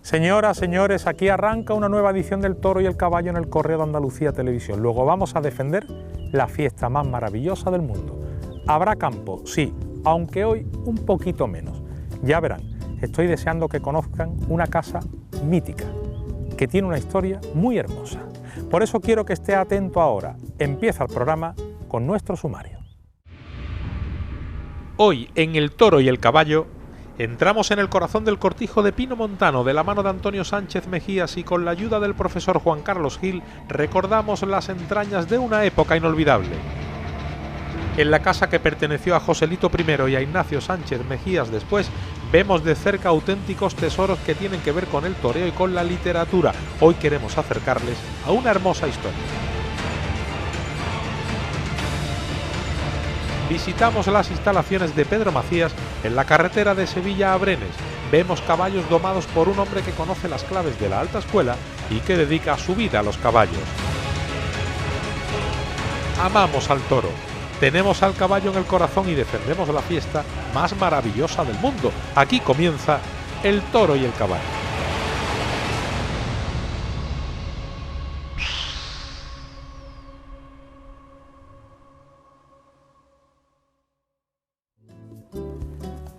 Señoras, señores, aquí arranca una nueva edición del Toro y el Caballo en el Correo de Andalucía Televisión. Luego vamos a defender la fiesta más maravillosa del mundo. Habrá campo, sí, aunque hoy un poquito menos. Ya verán, estoy deseando que conozcan una casa mítica, que tiene una historia muy hermosa. Por eso quiero que esté atento ahora. Empieza el programa con nuestro sumario. Hoy, en el Toro y el Caballo, entramos en el corazón del cortijo de Pino Montano de la mano de Antonio Sánchez Mejías y con la ayuda del profesor Juan Carlos Gil recordamos las entrañas de una época inolvidable. En la casa que perteneció a Joselito I y a Ignacio Sánchez Mejías después, vemos de cerca auténticos tesoros que tienen que ver con el toreo y con la literatura. Hoy queremos acercarles a una hermosa historia. Visitamos las instalaciones de Pedro Macías en la carretera de Sevilla a Brenes. Vemos caballos domados por un hombre que conoce las claves de la alta escuela y que dedica su vida a los caballos. Amamos al toro, tenemos al caballo en el corazón y defendemos la fiesta más maravillosa del mundo. Aquí comienza el Toro y el Caballo.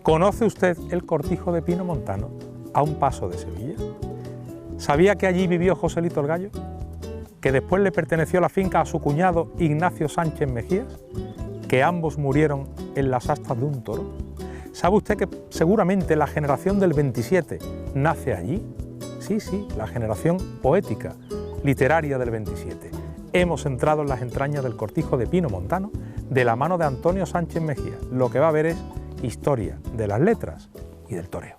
¿Conoce usted el cortijo de Pino Montano, a un paso de Sevilla? ¿Sabía que allí vivió Joselito el Gallo? ¿Que después le perteneció la finca a su cuñado Ignacio Sánchez Mejías? ¿Que ambos murieron en las astas de un toro? ¿Sabe usted que seguramente la generación del 27 nace allí? Sí, la generación poética, literaria del 27. Hemos entrado en las entrañas del cortijo de Pino Montano de la mano de Antonio Sánchez Mejías. Lo que va a ver es historia de las letras y del toreo.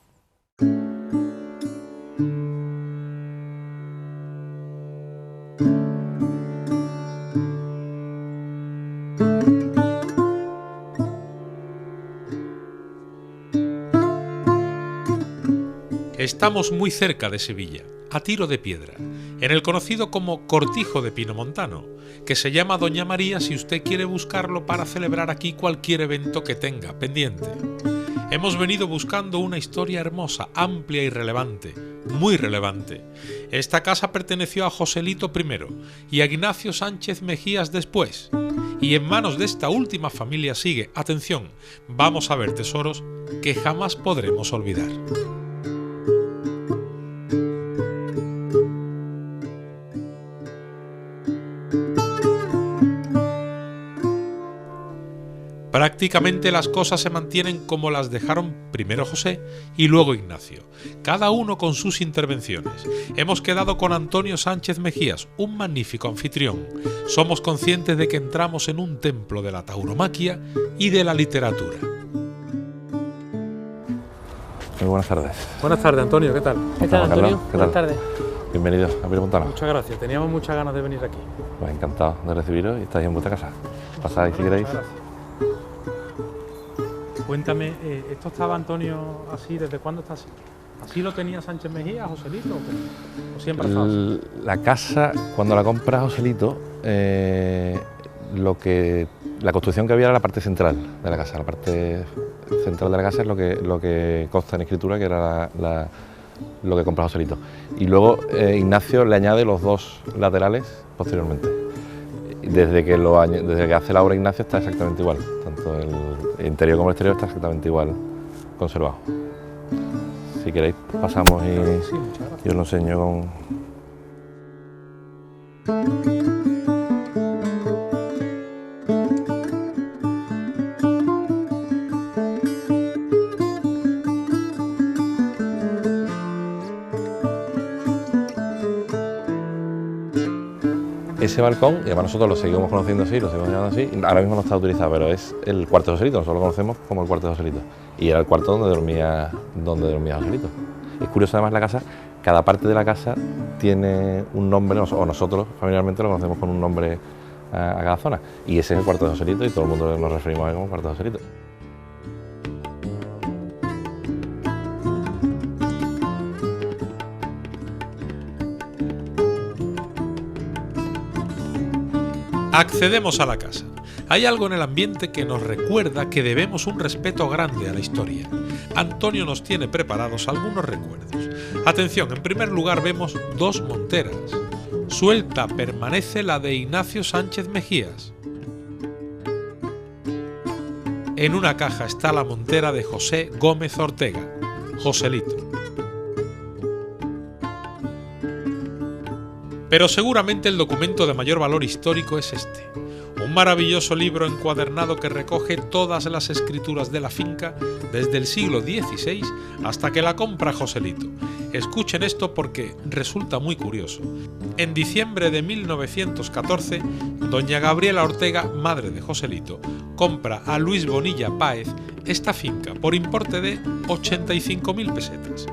Estamos muy cerca de Sevilla, a tiro de piedra, en el conocido como Cortijo de Pino Montano, que se llama Doña María si usted quiere buscarlo para celebrar aquí cualquier evento que tenga pendiente. Hemos venido buscando una historia hermosa, amplia y relevante, muy relevante. Esta casa perteneció a Joselito I y a Ignacio Sánchez Mejías después. Y en manos de esta última familia sigue, atención, vamos a ver tesoros que jamás podremos olvidar. Prácticamente las cosas se mantienen como las dejaron primero José y luego Ignacio, cada uno con sus intervenciones. Hemos quedado con Antonio Sánchez Mejías, un magnífico anfitrión. Somos conscientes de que entramos en un templo de la tauromaquia y de la literatura. Muy buenas tardes. Buenas tardes, Antonio, ¿qué tal? ¿Qué tal, Antonio? Buenas tardes. Bienvenidos a Pino Montano. Muchas gracias, teníamos muchas ganas de venir aquí. Pues encantado de recibiros y estáis en vuestra casa. Pasáis si queréis. Cuéntame, ¿esto estaba, Antonio, así? ¿Desde cuándo está así? ¿Así lo tenía Sánchez Mejías, Joselito? ¿O siempre ha estado así? La casa, cuando la compra Joselito, la construcción que había era la parte central de la casa. La parte central de la casa es lo que consta en escritura, que era lo que compra Joselito. Y luego Ignacio le añade los dos laterales posteriormente. Desde que hace la obra Ignacio está exactamente igual, tanto el interior como el exterior está exactamente igual conservado. Si queréis pasamos y os lo enseño con... Ese balcón, y además nosotros lo seguimos conociendo así, lo seguimos llamando así, ahora mismo no está utilizado, pero es el cuarto de Joselito, nosotros lo conocemos como el cuarto de Joselito. Y era el cuarto donde dormía Joselito. Es curioso además la casa, cada parte de la casa tiene un nombre, o nosotros familiarmente lo conocemos con un nombre a cada zona. Y ese es el cuarto de Joselito y todo el mundo nos referimos a él como el cuarto de Joselito. Accedemos a la casa. Hay algo en el ambiente que nos recuerda que debemos un respeto grande a la historia. Antonio nos tiene preparados algunos recuerdos. Atención, en primer lugar vemos dos monteras. Suelta permanece la de Ignacio Sánchez Mejías. En una caja está la montera de José Gómez Ortega, Joselito. Pero seguramente el documento de mayor valor histórico es este, un maravilloso libro encuadernado que recoge todas las escrituras de la finca desde el siglo XVI hasta que la compra Joselito. Escuchen esto porque resulta muy curioso. En diciembre de 1914, doña Gabriela Ortega, madre de Joselito, compra a Luis Bonilla Páez esta finca por importe de 85.000 pesetas.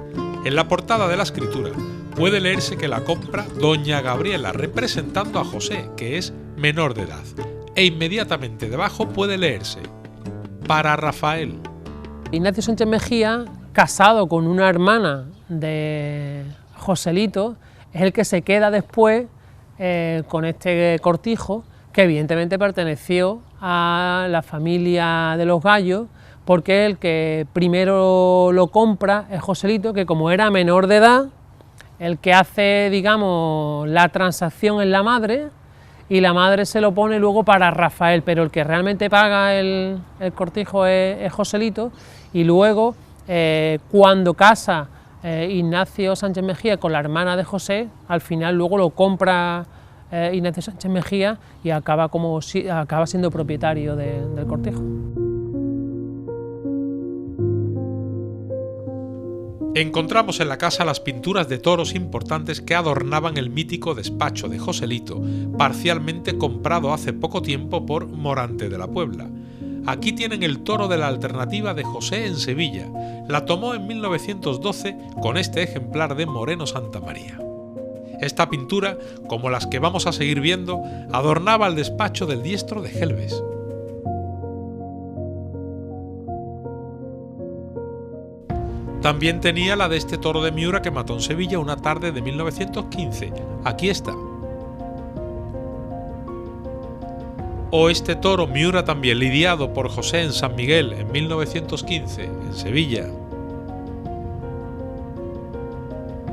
En la portada de la escritura puede leerse que la compra doña Gabriela representando a José, que es menor de edad, e inmediatamente debajo puede leerse para Rafael. Ignacio Sánchez Mejía, casado con una hermana de Joselito, es el que se queda después con este cortijo, que evidentemente perteneció a la familia de los Gallos, porque el que primero lo compra es Joselito, que como era menor de edad, el que hace, digamos, la transacción es la madre, y la madre se lo pone luego para Rafael, pero el que realmente paga el cortijo es Joselito, y luego cuando casa Ignacio Sánchez Mejía con la hermana de José, al final luego lo compra Ignacio Sánchez Mejía y acaba siendo propietario del cortijo. Encontramos en la casa las pinturas de toros importantes que adornaban el mítico despacho de Joselito, parcialmente comprado hace poco tiempo por Morante de la Puebla. Aquí tienen el toro de la alternativa de José en Sevilla. La tomó en 1912 con este ejemplar de Moreno Santamaría. Esta pintura, como las que vamos a seguir viendo, adornaba el despacho del diestro de Gelbes. También tenía la de este toro de Miura que mató en Sevilla una tarde de 1915. Aquí está. O este toro Miura también lidiado por José en San Miguel en 1915, en Sevilla.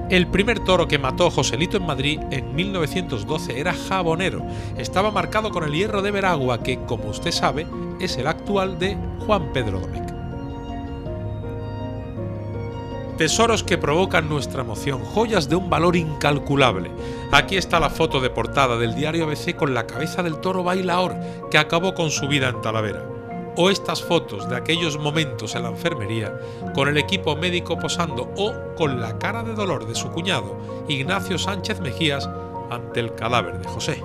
El primer toro que mató Joselito en Madrid en 1912 era Jabonero. Estaba marcado con el hierro de Veragua, que, como usted sabe, es el actual de Juan Pedro Domecq. Tesoros que provocan nuestra emoción, joyas de un valor incalculable. Aquí está la foto de portada del diario ABC con la cabeza del toro bailaor que acabó con su vida en Talavera. O estas fotos de aquellos momentos en la enfermería con el equipo médico posando o con la cara de dolor de su cuñado Ignacio Sánchez Mejías ante el cadáver de José.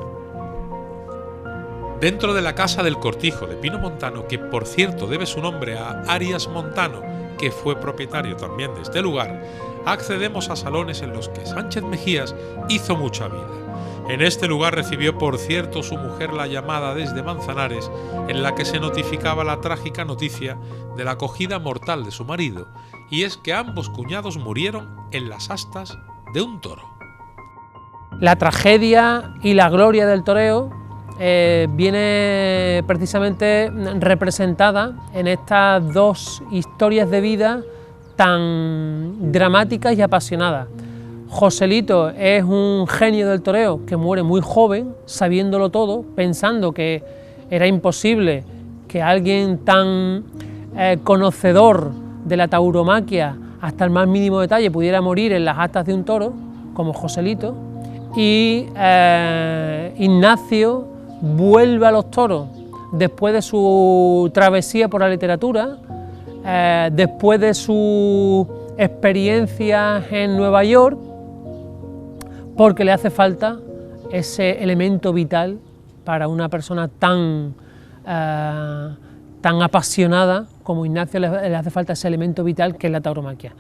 Dentro de la casa del cortijo de Pino Montano, que por cierto debe su nombre a Arias Montano, que fue propietario también de este lugar, accedemos a salones en los que Sánchez Mejías hizo mucha vida. En este lugar recibió, por cierto, su mujer la llamada desde Manzanares, en la que se notificaba la trágica noticia de la acogida mortal de su marido, y es que ambos cuñados murieron en las astas de un toro. La tragedia y la gloria del toreo viene precisamente representada en estas dos historias de vida tan dramáticas y apasionadas. Joselito es un genio del toreo que muere muy joven, sabiéndolo todo, pensando que era imposible que alguien tan conocedor de la tauromaquia hasta el más mínimo detalle pudiera morir en las astas de un toro, como Joselito, y Ignacio vuelve a los toros después de su travesía por la literatura, después de su experiencia en Nueva York, porque le hace falta ese elemento vital para una persona tan apasionada como Ignacio. Le hace falta ese elemento vital que es la tauromaquia.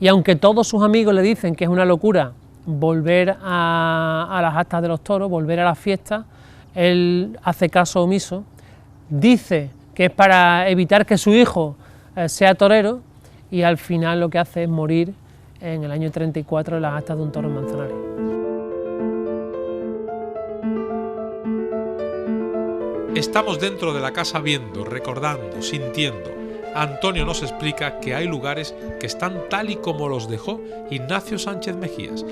Y aunque todos sus amigos le dicen que es una locura volver a las astas de los toros, volver a las fiestas, él hace caso omiso, dice que es para evitar que su hijo sea torero, y al final lo que hace es morir en el año 34 en las astas de un toro en Manzanares. Estamos dentro de la casa viendo, recordando, sintiendo. Antonio nos explica que hay lugares que están tal y como los dejó Ignacio Sánchez Mejías.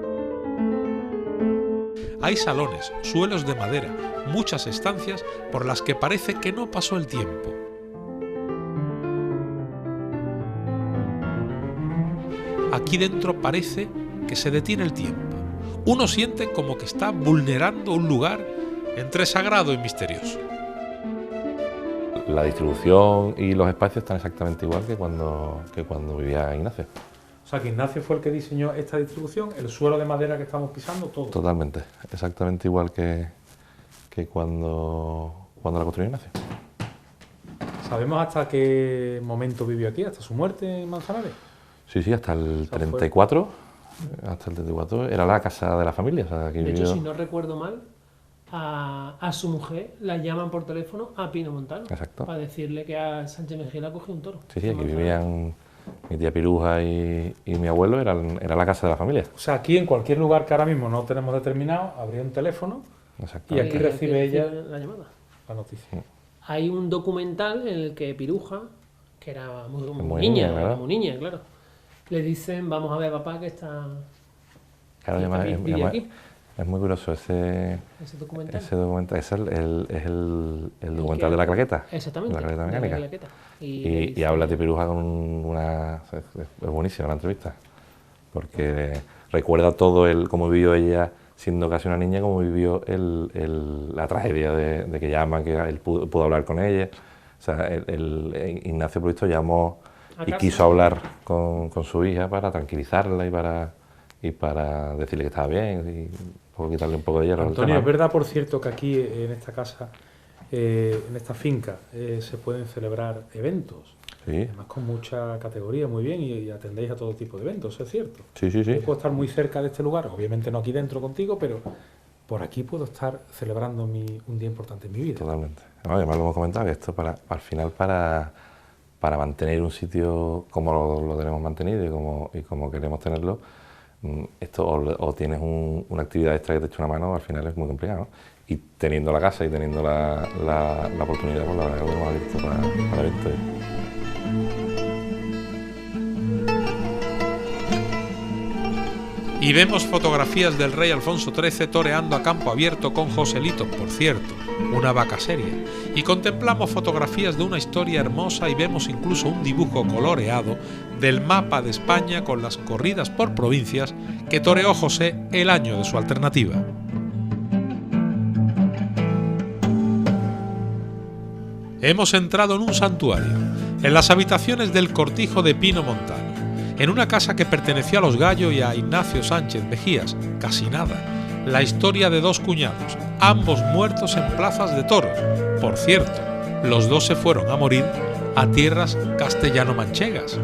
Hay salones, suelos de madera, muchas estancias por las que parece que no pasó el tiempo. Aquí dentro parece que se detiene el tiempo. Uno siente como que está vulnerando un lugar entre sagrado y misterioso. La distribución y los espacios están exactamente igual que cuando vivía Ignacio. O sea, que Ignacio fue el que diseñó esta distribución, el suelo de madera que estamos pisando, todo. Totalmente, exactamente igual que cuando la construyó Ignacio. ¿Sabemos hasta qué momento vivió aquí, hasta su muerte en Manzanares? Sí, hasta el 34. Hasta el 34 era la casa de la familia. O sea, aquí de vivió... hecho, si no recuerdo mal, a su mujer la llaman por teléfono a Pino Montano. Exacto. Para decirle que a Sánchez Mejía le cogió un toro. Sí, aquí vivían mi tía Piruja y mi abuelo, era la casa de la familia. O sea, aquí en cualquier lugar que ahora mismo no tenemos determinado, habría un teléfono y aquí recibe ella la llamada. La noticia. Sí. Hay un documental en el que Piruja, que era muy niña, claro, le dicen, vamos a ver papá que está... Claro, aquí. Es muy curioso ese documental. Ese documental es el documental de la claqueta. Exactamente. La claqueta mecánica. Y habla de Piruja con una... Es buenísima la entrevista. Porque recuerda todo cómo vivió ella siendo casi una niña, cómo vivió la tragedia de que llama, que él pudo hablar con ella. O sea, Ignacio, por visto, llamó y quiso hablar con su hija para tranquilizarla y para decirle que estaba bien y quitarle un poco de hierro. Antonio, ¿es verdad, por cierto, que aquí en esta casa, en esta finca, se pueden celebrar eventos? Sí. Además con mucha categoría, muy bien, y atendéis a todo tipo de eventos, ¿es cierto? Sí. Yo puedo estar muy cerca de este lugar, obviamente no aquí dentro contigo, pero por aquí puedo estar celebrando un día importante en mi vida. Totalmente. No, además lo hemos comentado, que esto al final para mantener un sitio como lo tenemos mantenido y como queremos tenerlo, esto o tienes una actividad extra que te eche una mano, al final es muy complicado, ¿no? Y teniendo la casa y teniendo la oportunidad, pues la verdad que lo hemos abierto para eventos. Y vemos fotografías del rey Alfonso XIII toreando a campo abierto con Joselito, por cierto, una vaca seria. Y contemplamos fotografías de una historia hermosa y vemos incluso un dibujo coloreado del mapa de España con las corridas por provincias que toreó José el año de su alternativa. Hemos entrado en un santuario, en las habitaciones del Cortijo de Pino Montano, en una casa que perteneció a los Gallo y a Ignacio Sánchez Mejías, casi nada. La historia de dos cuñados, ambos muertos en plazas de toros. Por cierto, los dos se fueron a morir a tierras castellano-manchegas.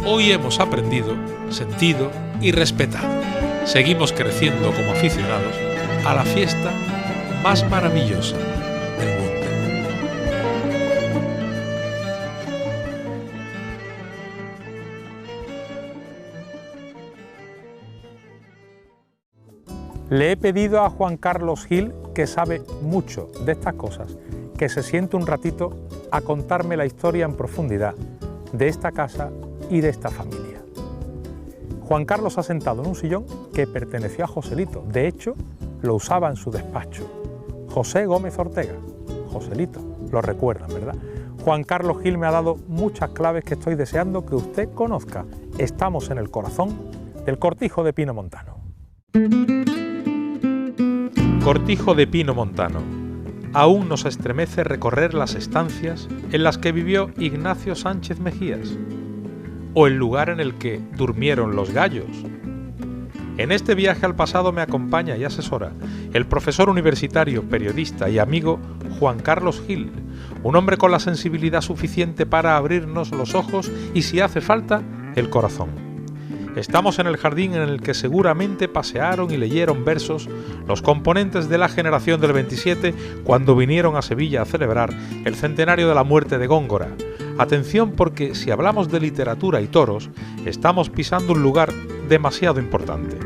Hoy hemos aprendido, sentido y respetado. Seguimos creciendo como aficionados a la fiesta más maravillosa del mundo. Le he pedido a Juan Carlos Gil, que sabe mucho de estas cosas, que se siente un ratito a contarme la historia en profundidad de esta casa y de esta familia. Juan Carlos ha sentado en un sillón que perteneció a Joselito, de hecho lo usaba en su despacho. José Gómez Ortega, Joselito, lo recuerdan, ¿verdad? Juan Carlos Gil me ha dado muchas claves que estoy deseando que usted conozca. Estamos en el corazón del Cortijo de Pino Montano. Cortijo de Pino Montano. Aún nos estremece recorrer las estancias en las que vivió Ignacio Sánchez Mejías, o el lugar en el que durmieron los gallos. En este viaje al pasado me acompaña y asesora el profesor universitario, periodista y amigo Juan Carlos Gil, un hombre con la sensibilidad suficiente para abrirnos los ojos y, si hace falta, el corazón. Estamos en el jardín en el que seguramente pasearon y leyeron versos los componentes de la generación del 27 cuando vinieron a Sevilla a celebrar el centenario de la muerte de Góngora. Atención, porque si hablamos de literatura y toros, estamos pisando un lugar demasiado importante.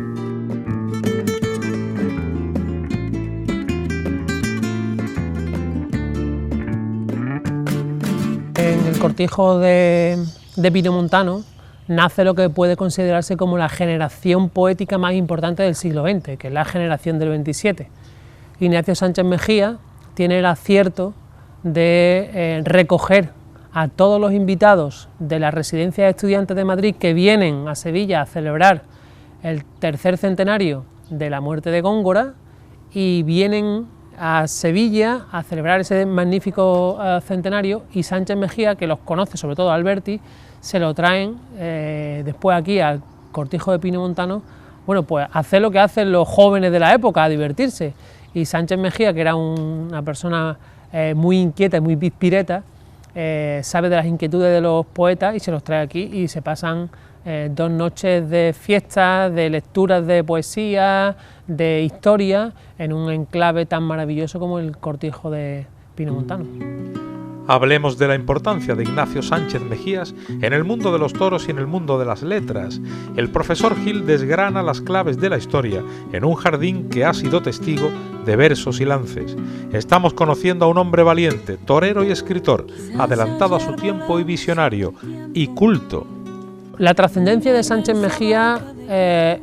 cortijo de Pinomontano nace lo que puede considerarse como la generación poética más importante del siglo XX, que es la generación del 27. Ignacio Sánchez Mejía tiene el acierto de recoger a todos los invitados de la Residencia de Estudiantes de Madrid que vienen a Sevilla a celebrar el tercer centenario de la muerte de Góngora, y vienen a Sevilla a celebrar ese magnífico centenario, y Sánchez Mejía, que los conoce, sobre todo Alberti, se lo traen después aquí al cortijo de Pinomontano, bueno, pues hacer lo que hacen los jóvenes de la época, a divertirse. Y Sánchez Mejía, que era una persona muy inquieta y muy pispireta, sabe de las inquietudes de los poetas y se los trae aquí, y se pasan 2 noches de fiestas, de lecturas de poesía, de historia, en un enclave tan maravilloso como el cortijo de Pinomontano. Hablemos de la importancia de Ignacio Sánchez Mejías en el mundo de los toros y en el mundo de las letras. El profesor Gil desgrana las claves de la historia en un jardín que ha sido testigo de versos y lances. Estamos conociendo a un hombre valiente, torero y escritor, adelantado a su tiempo y visionario, y culto. La trascendencia de Sánchez Mejía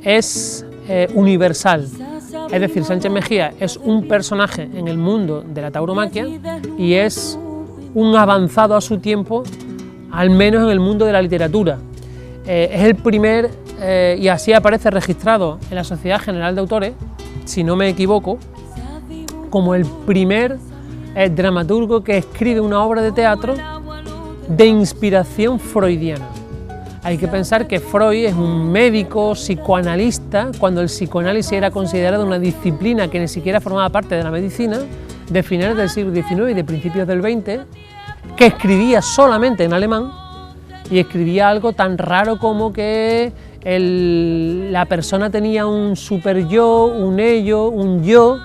es universal. Es decir, Sánchez Mejía es un personaje en el mundo de la tauromaquia y es un avanzado a su tiempo, al menos en el mundo de la literatura. Es el primer, y así aparece registrado en la Sociedad General de Autores, si no me equivoco, como el primer dramaturgo que escribe una obra de teatro de inspiración freudiana. Hay que pensar que Freud es un médico psicoanalista, cuando el psicoanálisis era considerado una disciplina que ni siquiera formaba parte de la medicina, de finales del siglo XIX y de principios del XX, que escribía solamente en alemán, y escribía algo tan raro como que la persona tenía un super yo, un ello, un yo,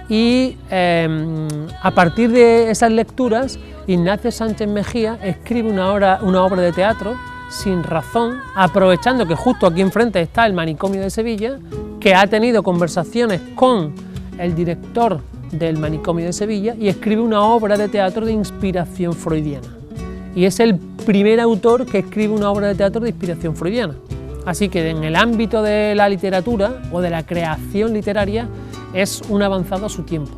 y a partir de esas lecturas Ignacio Sánchez Mejía escribe una obra de teatro sin razón, aprovechando que justo aquí enfrente está el Manicomio de Sevilla, que ha tenido conversaciones con el director del Manicomio de Sevilla, y escribe una obra de teatro de inspiración freudiana. Y es el primer autor que escribe una obra de teatro de inspiración freudiana. Así que en el ámbito de la literatura o de la creación literaria es un avanzado a su tiempo.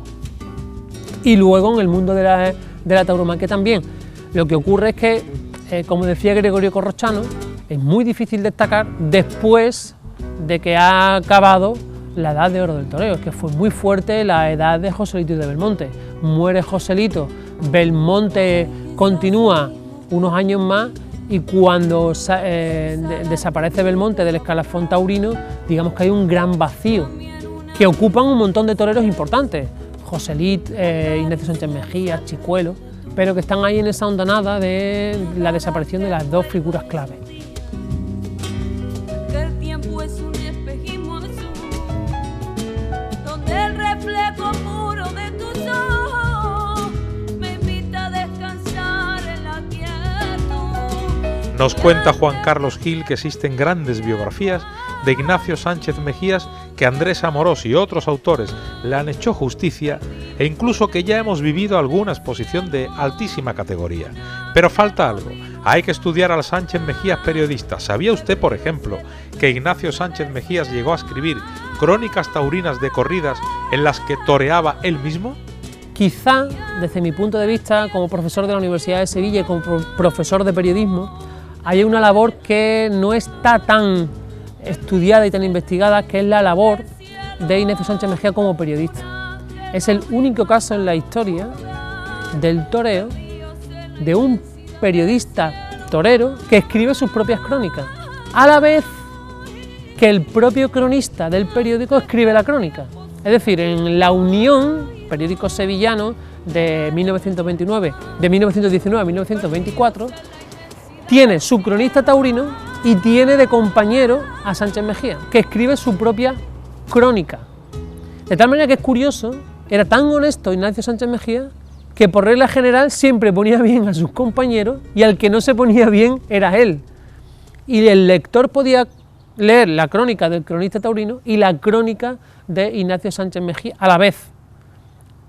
Y luego en el mundo de la tauromaquia también. Lo que ocurre es que, como decía Gregorio Corrochano, es muy difícil destacar después de que ha acabado la edad de oro del toreo. Es que fue muy fuerte la edad de Joselito y de Belmonte. Muere Joselito, Belmonte continúa unos años más, y cuando desaparece Belmonte del escalafón taurino, digamos que hay un gran vacío que ocupan un montón de toreros importantes, Joselito, Ignacio Sánchez Mejía, Chicuelo, pero que están ahí en esa hondanada de la desaparición de las dos figuras clave. El tiempo es un espejismo azul, donde el reflejo puro de tus ojos me invita a descansar en la quietud. Nos cuenta Juan Carlos Gil que existen grandes biografías de Ignacio Sánchez Mejías, que Andrés Amorós y otros autores le han hecho justicia, e incluso que ya hemos vivido alguna exposición de altísima categoría. Pero falta algo, hay que estudiar al Sánchez Mejías periodista. ¿Sabía usted, por ejemplo, que Ignacio Sánchez Mejías llegó a escribir crónicas taurinas de corridas en las que toreaba él mismo? Quizá, desde mi punto de vista, como profesor de la Universidad de Sevilla y como profesor de periodismo, hay una labor que no está tan estudiada y tan investigada, que es la labor de Ignacio Sánchez Mejía como periodista. Es el único caso en la historia del toreo de un periodista torero que escribe sus propias crónicas, a la vez que el propio cronista del periódico escribe la crónica. Es decir, en La Unión, periódico sevillano de 1919 a 1924, tiene su cronista taurino y tiene de compañero a Sánchez Mejía, que escribe su propia crónica. De tal manera que es curioso, era tan honesto Ignacio Sánchez Mejía, que por regla general siempre ponía bien a sus compañeros, y al que no se ponía bien era él. Y el lector podía leer la crónica del cronista taurino y la crónica de Ignacio Sánchez Mejía a la vez,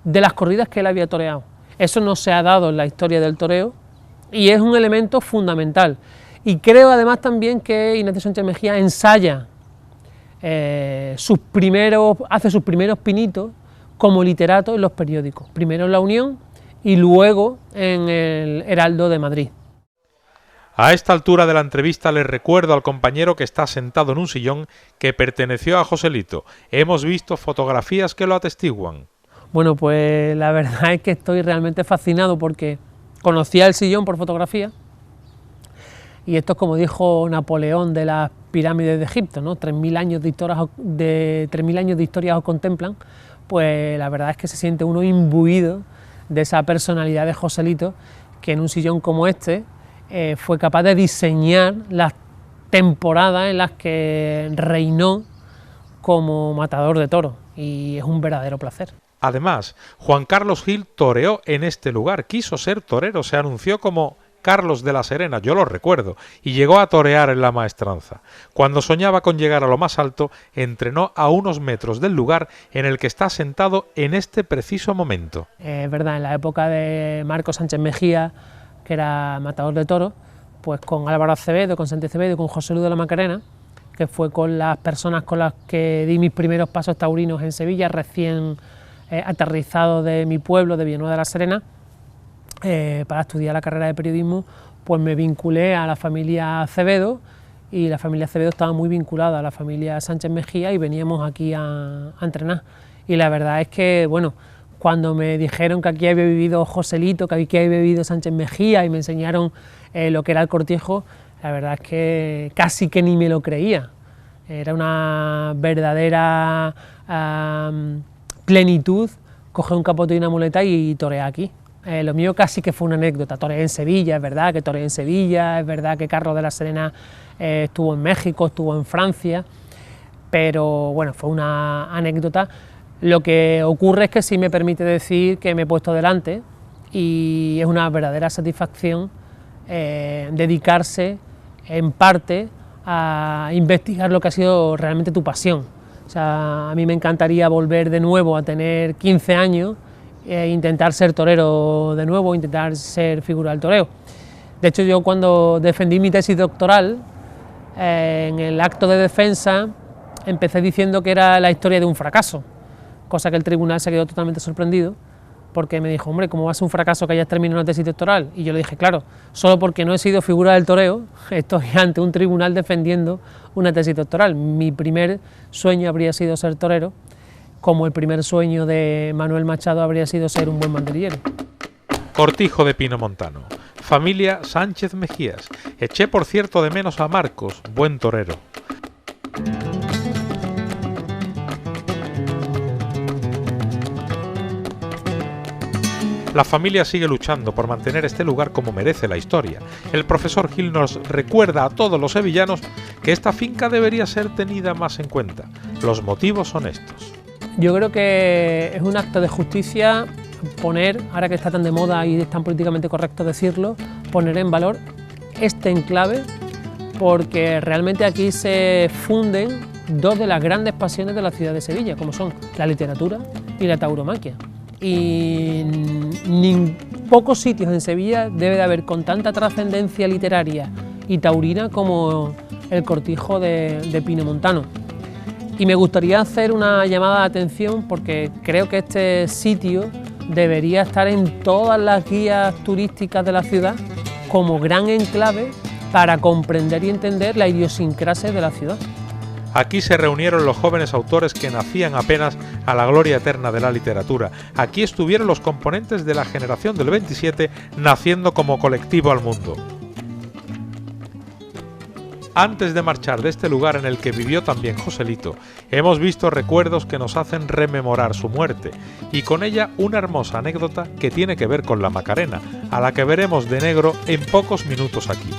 de las corridas que él había toreado. Eso no se ha dado en la historia del toreo, y es un elemento fundamental. Y creo además también que Ignacio Sánchez Mejía ensaya, hace sus primeros pinitos como literato en los periódicos, primero en La Unión y luego en el Heraldo de Madrid. A esta altura de la entrevista les recuerdo al compañero que está sentado en un sillón que perteneció a Joselito. Hemos visto fotografías que lo atestiguan. Bueno, pues la verdad es que estoy realmente fascinado porque conocía el sillón por fotografía y esto es como dijo Napoleón de las pirámides de Egipto, ¿no? 3.000 años de historia os contemplan, pues la verdad es que se siente uno imbuido de esa personalidad de Joselito, que en un sillón como este fue capaz de diseñar las temporadas en las que reinó como matador de toros, y es un verdadero placer. Además, Juan Carlos Gil toreó en este lugar, quiso ser torero, se anunció como Carlos de la Serena, yo lo recuerdo, y llegó a torear en la maestranza. Cuando soñaba con llegar a lo más alto, entrenó a unos metros del lugar en el que está sentado en este preciso momento. Es verdad, en la época de Marcos Sánchez Mejía, que era matador de toros, pues con Álvaro Acevedo, con Santi Acevedo y con José Luis de la Macarena, que fue con las personas con las que di mis primeros pasos taurinos en Sevilla, recién aterrizado de mi pueblo, de Villanueva de la Serena, para estudiar la carrera de periodismo, pues me vinculé a la familia Acevedo, y la familia Acevedo estaba muy vinculada a la familia Sánchez Mejía y veníamos aquí a entrenar. Y la verdad es que, bueno, cuando me dijeron que aquí había vivido Joselito, que aquí había vivido Sánchez Mejía y me enseñaron lo que era el cortijo, la verdad es que casi que ni me lo creía. Era una verdadera plenitud coger un capote y una muleta y torear aquí. Lo mío casi que fue una anécdota. Toreé en Sevilla, es verdad que toreé en Sevilla, es verdad que Carlos de la Serena estuvo en México, estuvo en Francia, pero bueno, fue una anécdota. Lo que ocurre es que sí me permite decir que me he puesto delante, y es una verdadera satisfacción dedicarse en parte a investigar lo que ha sido realmente tu pasión. O sea, a mí me encantaría volver de nuevo a tener 15 años, intentar ser torero de nuevo, intentar ser figura del toreo. De hecho, yo cuando defendí mi tesis doctoral, en el acto de defensa empecé diciendo que era la historia de un fracaso, cosa que el tribunal se quedó totalmente sorprendido, porque me dijo, hombre, ¿cómo va a ser un fracaso que hayas terminado una tesis doctoral? Y yo le dije, claro, solo porque no he sido figura del toreo, estoy ante un tribunal defendiendo una tesis doctoral. Mi primer sueño habría sido ser torero, como el primer sueño de Manuel Machado habría sido ser un buen banderillero. Cortijo de Pino Montano, familia Sánchez Mejías. Eché por cierto de menos a Marcos, buen torero. La familia sigue luchando por mantener este lugar como merece la historia. El profesor Gil nos recuerda a todos los sevillanos que esta finca debería ser tenida más en cuenta. Los motivos son estos. Yo creo que es un acto de justicia poner, ahora que está tan de moda y es tan políticamente correcto decirlo, poner en valor este enclave, porque realmente aquí se funden dos de las grandes pasiones de la ciudad de Sevilla, como son la literatura y la tauromaquia. Y en pocos sitios en Sevilla debe de haber con tanta trascendencia literaria y taurina como el cortijo de Pino Montano. Y me gustaría hacer una llamada de atención, porque creo que este sitio debería estar en todas las guías turísticas de la ciudad como gran enclave para comprender y entender la idiosincrasia de la ciudad. Aquí se reunieron los jóvenes autores que nacían apenas a la gloria eterna de la literatura. Aquí estuvieron los componentes de la generación del 27 naciendo como colectivo al mundo. Antes de marchar de este lugar en el que vivió también Joselito, hemos visto recuerdos que nos hacen rememorar su muerte, y con ella una hermosa anécdota que tiene que ver con la Macarena, a la que veremos de negro en pocos minutos aquí.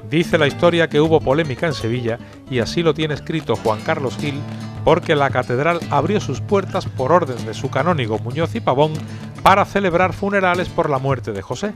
Dice la historia que hubo polémica en Sevilla, y así lo tiene escrito Juan Carlos Gil, porque la catedral abrió sus puertas por orden de su canónigo Muñoz y Pavón para celebrar funerales por la muerte de José.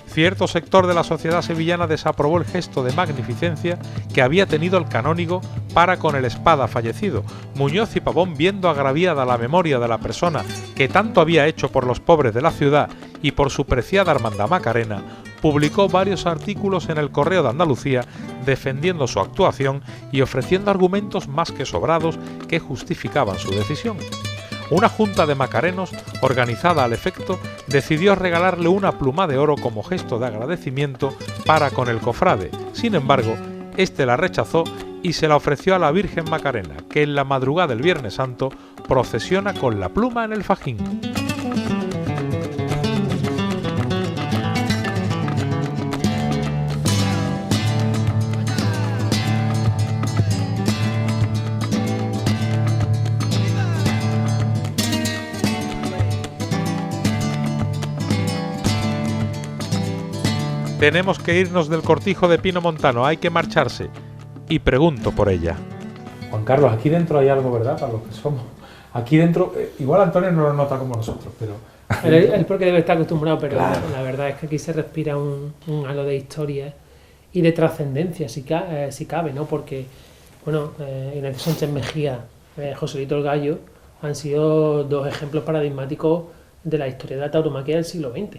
Cierto sector de la sociedad sevillana desaprobó el gesto de magnificencia que había tenido el canónigo para con el espada fallecido. Muñoz y Pavón, viendo agraviada la memoria de la persona que tanto había hecho por los pobres de la ciudad y por su preciada hermandad macarena, publicó varios artículos en el Correo de Andalucía defendiendo su actuación y ofreciendo argumentos más que sobrados que justificaban su decisión. Una junta de macarenos, organizada al efecto, decidió regalarle una pluma de oro como gesto de agradecimiento para con el cofrade. Sin embargo, este la rechazó y se la ofreció a la Virgen Macarena, que en la madrugada del Viernes Santo procesiona con la pluma en el fajín. Tenemos que irnos del cortijo de pino montano, hay que marcharse. Y pregunto por ella. Juan Carlos, aquí dentro hay algo, ¿verdad? Para los que somos. Aquí dentro, igual Antonio no lo nota como nosotros, pero... Él porque debe estar acostumbrado, pero claro, la verdad es que aquí se respira un halo de historia y de trascendencia, si cabe, ¿no? Porque, bueno, Ignacio Sánchez Mejía, Joselito el Gallo, han sido dos ejemplos paradigmáticos de la historia de la tauromaquia del siglo XX.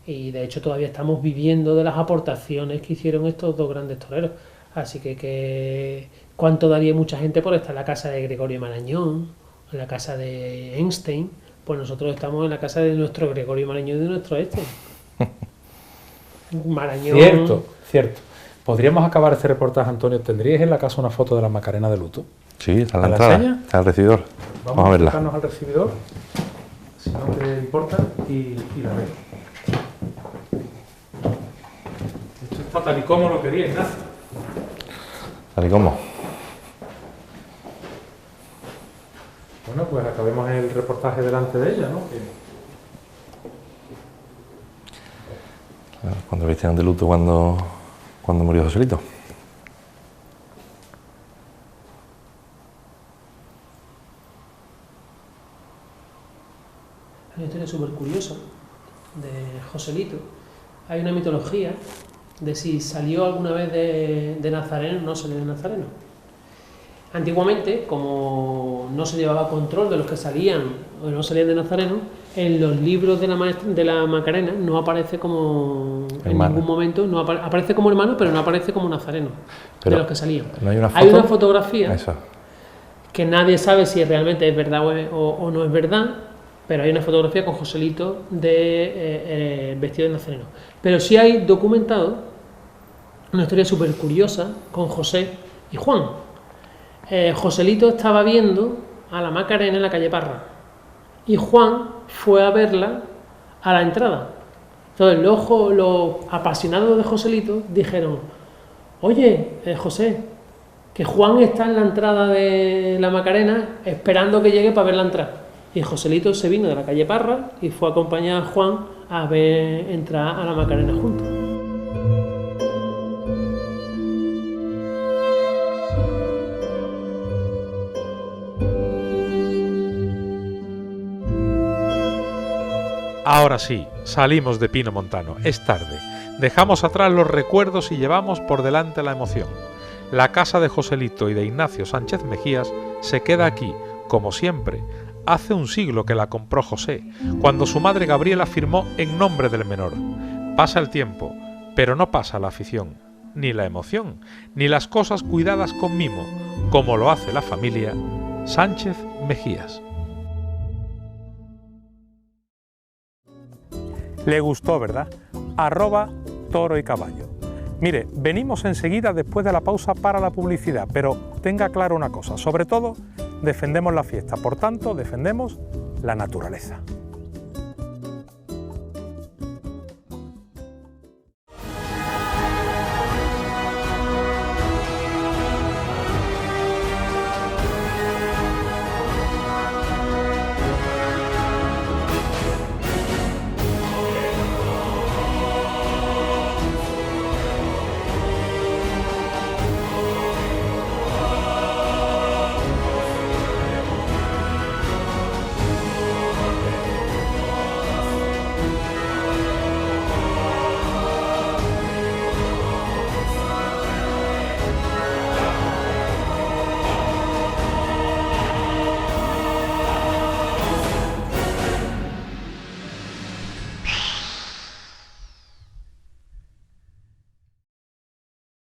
Y de hecho todavía estamos viviendo de las aportaciones que hicieron estos dos grandes toreros. Así que cuánto daría mucha gente por estar en la casa de Gregorio Marañón, en la casa de Einstein. Pues nosotros estamos en la casa de nuestro Gregorio Marañón y de nuestro Einstein. Marañón. Cierto. ¿Podríamos acabar este reportaje, Antonio? ¿Tendríais en la casa una foto de la Macarena de luto? Sí, está en la entrada, está en el recibidor. Vamos a verla. Vamos a acercarnos al recibidor, si no te importa, y la vemos. Esto está tal y como lo quería Ignacio. Tal y como. Bueno, pues acabemos el reportaje delante de ella, ¿no? Cuando vistieron de luto cuando murió Joselito. Hay una historia súper curiosa de Joselito. Hay una mitología de si salió alguna vez de Nazareno o no salió de Nazareno. Antiguamente, como no se llevaba control de los que salían o no salían de Nazareno, en los libros de la Macarena no aparece como hermano. En ningún momento, no aparece como hermano, pero no aparece como nazareno, pero de los que salían. ¿No hay una foto? Hay una fotografía Eso. Que nadie sabe si realmente es verdad o no es verdad, pero hay una fotografía con Joselito vestido de nazareno. Pero sí hay documentado una historia súper curiosa con José y Juan. Joselito estaba viendo a la Macarena en la calle Parra y Juan fue a verla a la entrada. Entonces los apasionados de Joselito dijeron: oye, José, que Juan está en la entrada de la Macarena esperando que llegue para verla entrar. Y Joselito se vino de la calle Parra y fue a acompañar a Juan a ver entrar a la Macarena juntos. Ahora sí, salimos de Pino Montano, es tarde. Dejamos atrás los recuerdos y llevamos por delante la emoción. La casa de Joselito y de Ignacio Sánchez Mejías se queda aquí, como siempre. Hace un siglo que la compró José, cuando su madre Gabriela firmó en nombre del menor. Pasa el tiempo, pero no pasa la afición, ni la emoción, ni las cosas cuidadas con mimo, como lo hace la familia Sánchez Mejías. Le gustó, ¿verdad? @toro y caballo. Mire, venimos enseguida después de la pausa para la publicidad, pero tenga claro una cosa, sobre todo defendemos la fiesta, por tanto defendemos la naturaleza.